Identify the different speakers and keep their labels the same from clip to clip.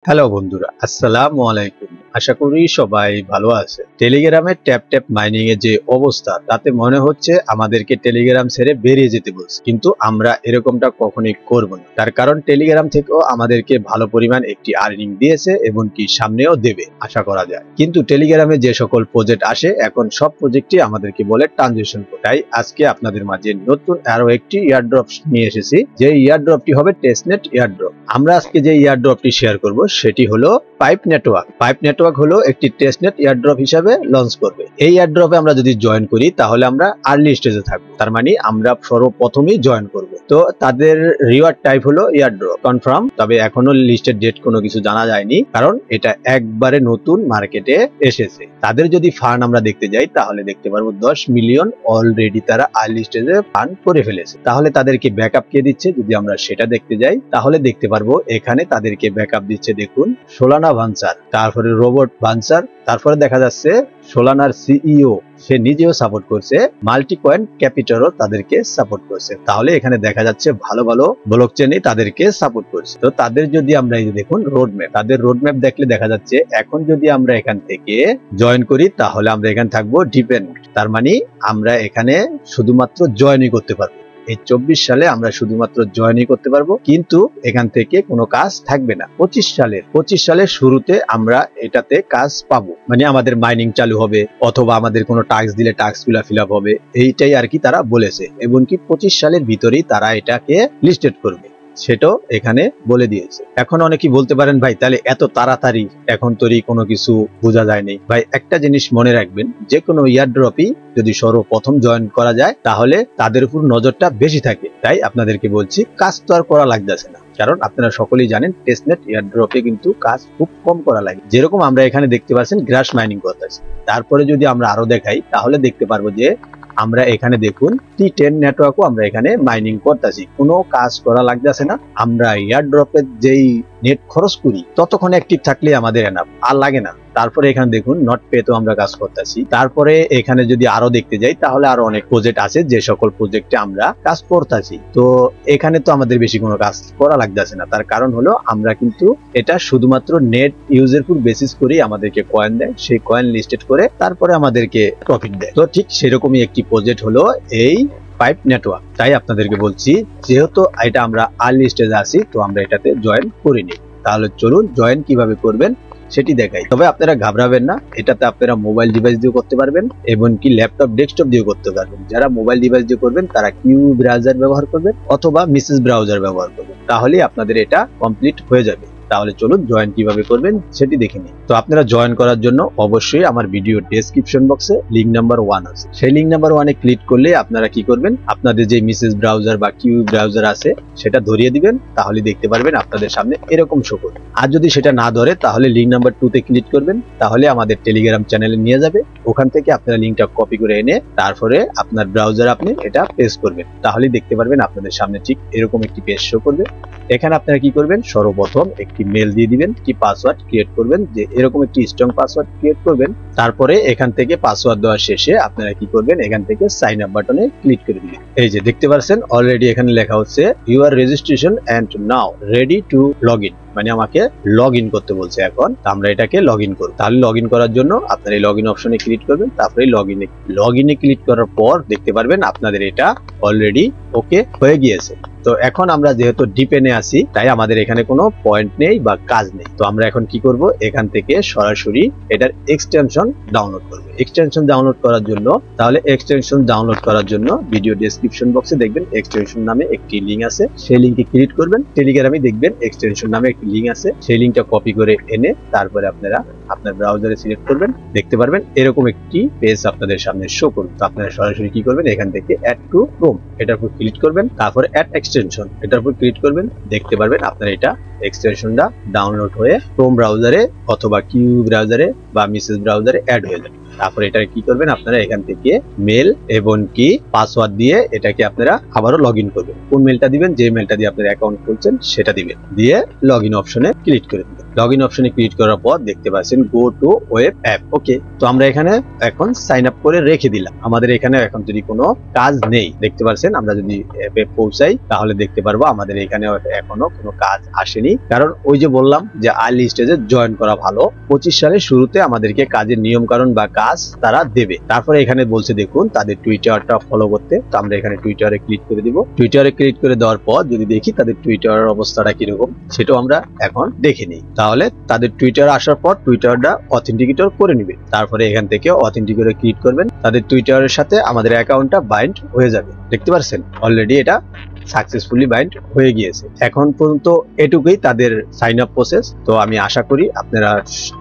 Speaker 1: Hello বন্ধুরা, আসসালামু আলাইকুম। আশা করি সবাই ভালো আছে। টেলিগ্রামে ট্যাপ ট্যাপ মাইনিং এর যে অবস্থা, তাতে মনে হচ্ছে আমাদেরকে টেলিগ্রাম ছেড়ে বেরিয়ে যেতে বলছে, কিন্তু আমরা এরকমটা কখনোই করব না। তার কারণ টেলিগ্রাম থেকেও আমাদেরকে ভালো পরিমাণ একটি আর্নিং দিয়েছে এবং কি সামনেও দেবে আশা করা যায়। কিন্তু টেলিগ্রামে যে সকল প্রজেক্ট আসে, এখন সব প্রজেক্টই আমাদেরকে বলে ট্রানজিশন। তাই আজকে আপনাদের মাঝে নতুন আরো একটি ইয়ারড্রপ নিয়ে এসেছি, যে ইয়ারড্রপটি হবে টেস্টনেট ইয়ারড্রপ। আমরা আজকে যে ইয়ারড্রপটি শেয়ার করব সেটি হলো পাইপ নেটওয়ার্ক। পাইপ নেটওয়ার্ক হলো একটি টেস্টনেট ইয়ারড্রপ হিসাবে লঞ্চ করবে। এই ইয়ারড্রপে আমরা যদি জয়েন করি তাহলে আমরা আর্লি স্টেজে থাকবো, তার মানে আমরা সর্বপ্রথমই জয়েন করব। তো তাদের রিওয়ার্ড টাইপ হলো ইয়ারড্রপ কনফার্ম, তবে এখনো লিস্টেড ডেট কোনো কিছু জানা যায়নি, কারণ এটা একবারে নতুন মার্কেটে এসেছে। তাদের যদি ফান্ড আমরা দেখতে যাই তাহলে দেখতে পারবো 10 মিলিয়ন অলরেডি তারা আর্লি স্টেজে ফান্ড করে ফেলেছে। তাহলে তাদেরকে ব্যাকআপ কে দিচ্ছে যদি আমরা সেটা দেখতে যাই তাহলে দেখতে পারবো এখানে তাদেরকে ব্যাকআপ দিচ্ছে, দেখুন সোলানা ভাঞ্চার, তারপরে রোবট ভাঞ্চার, তারপরে দেখা যাচ্ছে সোলানার সিইও সে নিজেও সাপোর্ট করছে, মাল্টি কয়েন ক্যাপিটালও তাদেরকে সাপোর্ট করছে। তাহলে এখানে দেখা যাচ্ছে ভালো ভালো ব্লকচেনই তাদেরকে সাপোর্ট করছে। তো তাদের যদি আমরা এই যে দেখুন রোডম্যাপ, তাদের রোডম্যাপ দেখলে দেখা যাচ্ছে এখন যদি আমরা এখান থেকে জয়েন করি তাহলে আমরা এখানে থাকবো ডিপেন্ড, তার মানে আমরা এখানে শুধুমাত্র জয়েনই করতে পারবো। এই 24 সালে আমরা শুধুমাত্র জয়েনই করতে পারবো, কিন্তু এখান থেকে কোনো কাজ থাকবে না। 25 সালের শুরুতে আমরা এটাতে কাজ পাবো, মানে আমাদের মাইনিং চালু হবে অথবা আমাদের কোনো টাস্ক দিলে টাস্কগুলো ফিল আপ হবে, এইটাই আর কি তারা বলেছে। এবং কি 25 সালের ভিতরেই তারা এটাকে লিস্টেড করবে, সেটাও এখানে বলে দিয়েছে। এখন অনেকেই বলতে পারেন ভাই তাহলে এত তাড়াতাড়ি এখন তৈরি কোনো কিছু বোঝা যায়নি। ভাই একটা জিনিস মনে রাখবেন, যে কোনো ইয়ারড্রপই যদি সর্বপ্রথম জয়েন করা যায় তাহলে তাদের উপর নজরটা বেশি থাকে। তাই আপনাদেরকে বলছি কাজ তো আর করা লাগতেছে না, কারণ আপনারা সকলেই জানেন টেস্টনেট ইয়ারড্রপে কিন্তু কাজ খুব কম করা লাগে। যেরকম আমরা এখানে দেখতে পাচ্ছেন গ্রাস মাইনিং করতেছি। তারপরে যদি আমরা আরো দেখাই তাহলে দেখতে পারবো যে আমরা এখানে দেখুন T10 নেটওয়ার্কও আমরা এখানে মাইনিং করতেছি, কোনো কাজ করা লাগতেছে না। আমরা ইয়ারড্রপের যেই নেট খরচ করি ততক্ষণ অ্যাক্টিভ থাকলে আমাদের এনাফ, আর লাগে না। তারপরে এখানে দেখুন নট পে তো আমরা কাজ করতেছি। তারপরে এখানে যদি আরো দেখতে যাই তাহলে আরো অনেক প্রজেক্ট আছে, যে সকল প্রজেক্টে আমরা কাজ করতেছি। তো এখানে তো আমাদের বেশি কোনো কাজ করা লাগতেছে না, তার কারণ হলো আমরা কিন্তু এটা শুধুমাত্র নেট ইউজের উপর বেসিস করেই আমাদেরকে কয়েন দেয়, সেই কয়েন লিস্টেড করে তারপরে আমাদেরকে প্রফিট দেয়। তো ঠিক সেরকমই একটি প্রজেক্ট হলো এই পাইপ নেটওয়ার্ক। তাই আপনাদেরকে বলছি যেহেতু এটা আমরা আর্লি স্টেজে আছি তো আমরা এটাতে জয়েন করিনি। তাহলে চলুন জয়েন কিভাবে করবেন সেটি দেখাই। তবে আপনারা ঘাবড়াবেন না, এটাতে আপনারা মোবাইল ডিভাইস দিয়ে করতে পারবেন এবং কি ল্যাপটপ ডেস্কটপ দিয়ে করতে পারবেন। যারা মোবাইল ডিভাইস দিয়ে করবেন তারা কিউ ব্রাউজার ব্যবহার করবেন অথবা মিসেস ব্রাউজার ব্যবহার করবেন, তাহলেই আপনাদের এটা কমপ্লিট হয়ে যাবে। তাহলে চলুন জয়েন কিভাবে করবেন সেটি দেখে নিন। তো আপনারা জয়েন করার জন্য অবশ্যই আমার ভিডিও ডেসক্রিপশন বক্সে লিংক নাম্বার 1 আছে, সেই লিংক নাম্বার 1 এ ক্লিক করলে আপনারা কি করবেন, আপনাদের যে মিসেস ব্রাউজার বা কিউ ব্রাউজার আছে সেটা ধরিয়ে দিবেন, তাহলে দেখতে পারবেন আপনাদের সামনে এরকম শো করবে। আর যদি সেটা না ধরে তাহলে লিংক নাম্বার 2 তে ক্লিক করবেন, তাহলে আমাদের টেলিগ্রাম চ্যানেলে নিয়ে যাবে। ওখান থেকে আপনারা লিংকটা কপি করে এনে তারপরে আপনার ব্রাউজারে আপনি এটা পেস্ট করবেন, তাহলে দেখতে পারবেন আপনাদের সামনে ঠিক এরকম একটি পেজ শো করবে। এখানে আপনারা কি করবেন, সর্বপ্রথম একটি মেল দিয়ে দিবেন, কি পাসওয়ার্ড ক্রিয়েট করবেন, যে এরকম একটি স্ট্রং পাসওয়ার্ড ক্রিয়েট করবেন। তারপরে এখান থেকে পাসওয়ার্ড দেওয়ার শেষে আপনারা কি করবেন, এখান থেকে সাইন আপ বাটনে ক্লিক করে দিবেন। এই যে দেখতে পাচ্ছেন অলরেডি এখানে লেখা হচ্ছে your registration and now ready to log in, মানে আমাকে লগ ইন করতে বলছে। এখন আমরা এটাকে লগ ইন করব। তাহলে লগ ইন করার জন্য আপনারা এই লগ ইন অপশনে ক্লিক করবেন, তারপরে লগ ইনে ক্লিক করার পর দেখতে পারবেন আপনাদের এটা অলরেডি ওকে হয়ে গিয়েছে। তো এখন আমরা যেহেতু ডিপেনে আছি তাই আমাদের এখানে কোনো পয়েন্ট নেই বা কাজ নেই। তো আমরা এখন কি করব, এখান থেকে সরাসরি এটার এক্সটেনশন ডাউনলোড করব। এক্সটেনশন ডাউনলোড করার জন্য তাহলে এক্সটেনশন ডাউনলোড করার জন্য ভিডিও ডেসক্রিপশন বক্সে দেখবেন এক্সটেনশন নামে একটি লিংক আছে, সেই লিংকে ক্লিক করবেন। টেলিগ্রামে দেখবেন এক্সটেনশন নামে একটি লিংক আছে, সেই লিংকটা কপি করে এনে তারপরে আপনারা আপনার ব্রাউজারে সিলেক্ট করবেন, দেখতে পারবেন এরকম একটি পেজ আপনাদের সামনে শো করবে। তো আপনারা সরাসরি কি করবেন, এখান থেকে অ্যাড টু ক্রোম এটার উপর ক্লিক করবেন, তারপরে অ্যাড এক্সটেনশন এটার উপর ক্লিক করবেন। দেখতে পারবেন আপনারা এটা এক্সটেনশনটা ডাউনলোড হয়ে ক্রোম ব্রাউজারে অথবা কিউ ব্রাউজারে বা মিসেস ব্রাউজারে অ্যাড হয়ে যাবে। তারপরে এটা কি করবেন, আপনারা এখান থেকে মেল এবং কি পাসওয়ার্ড দিয়ে এটাকে আপনারা আবারও লগ ইন করবেন। কোন মেলটা দিবেন, যে মেলটা দিয়ে আপনার অ্যাকাউন্ট খুলছেন সেটা দিবেন, দিয়ে লগ ইন অপশনে ক্লিক করে দিবেন। লগ ইন অপশনে ক্লিক করার পর দেখতে পাচ্ছেন গো টু ওয়েব অ্যাপ। ওকে, তো আমরা এখানে এখন সাইন আপ করে রেখে দিলাম। আমাদের এখানে এখন যদি কোনো কাজ নেই, দেখতে পাচ্ছেন আমরা যদি অ্যাপে পৌঁছাই তাহলে দেখতে পারবো আমাদের এখানে এখনো কোনো কাজ আসেনি। নিই, কারণ ওই যে বললাম যে আর্লি স্টেজে জয়েন করা ভালো। 25 সালের শুরুতে আমাদেরকে কাজের নিয়ম কানুন বা কাজ তারা দেবে। তারপরে এখানে বলছে দেখুন তাদের টুইটারটা ফলো করতে, তো আমরা এখানে টুইটারে ক্লিক করে দিব। টুইটারে ক্লিক করে দেওয়ার পর যদি দেখি তাদের টুইটারের অবস্থাটা কিরকম সেটাও আমরা এখন দেখে নিই। তাহলে তাদের টুইটার আসার পর টুইটারটা অথেন্টিকেটর করে নিবে। তারপরে এখান থেকে অথেন্টিকেটরে ক্লিক করবেন, তাদের টুইটারের সাথে আমাদের অ্যাকাউন্টটা বাইন্ড হয়ে যাবে। দেখতে পাচ্ছেন অলরেডি এটা সাকসেসফুলি বাইন্ড হয়ে গিয়েছে। এখন পর্যন্ত এটুকুই তাদের সাইন আপ প্রসেস। তো আমি আশা করি আপনারা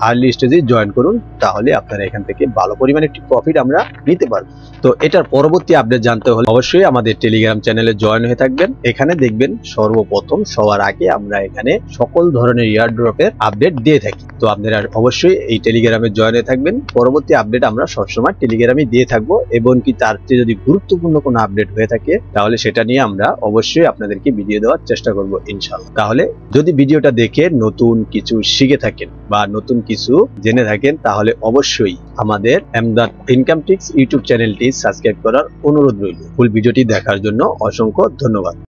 Speaker 1: আর্লি স্টেজে জয়েন করুন, তাহলে আপনারা এখান থেকে ভালো পরিমাণে একটি প্রফিট আমরা নিতে পারবো। তো এটার পরবর্তী আপডেট জানতে হলে অবশ্যই আমাদের টেলিগ্রাম চ্যানেলে জয়েন হয়ে থাকবেন। এখানে দেখবেন সর্বপ্রথম সবার আগে আমরা এখানে সকল ধরনের এয়ারড্রপের আপডেট দিয়ে থাকি। তো আপনারা অবশ্যই এই টেলিগ্রামে জয়েন হয়ে থাকবেন। পরবর্তী আপডেট আমরা সবসময় টেলিগ্রামে দিয়ে থাকবো, এবং কি তার চেয়ে যদি গুরুত্বপূর্ণ কোনো আপডেট হয়ে থাকে তাহলে সেটা নিয়ে আমরা অবশ্যই আপনাদেরকে ভিডিও দেওয়ার চেষ্টা করব ইনশাআল্লাহ। তাহলে যদি ভিডিওটা দেখে নতুন কিছু শিখে থাকেন বা নতুন কিছু জেনে থাকেন তাহলে অবশ্যই আমাদের এমদাদ ইনকাম টিপস ইউটিউব চ্যানেলটি সাবস্ক্রাইব করার অনুরোধ রইল। ফুল ভিডিওটি দেখার জন্য অসংখ্য ধন্যবাদ।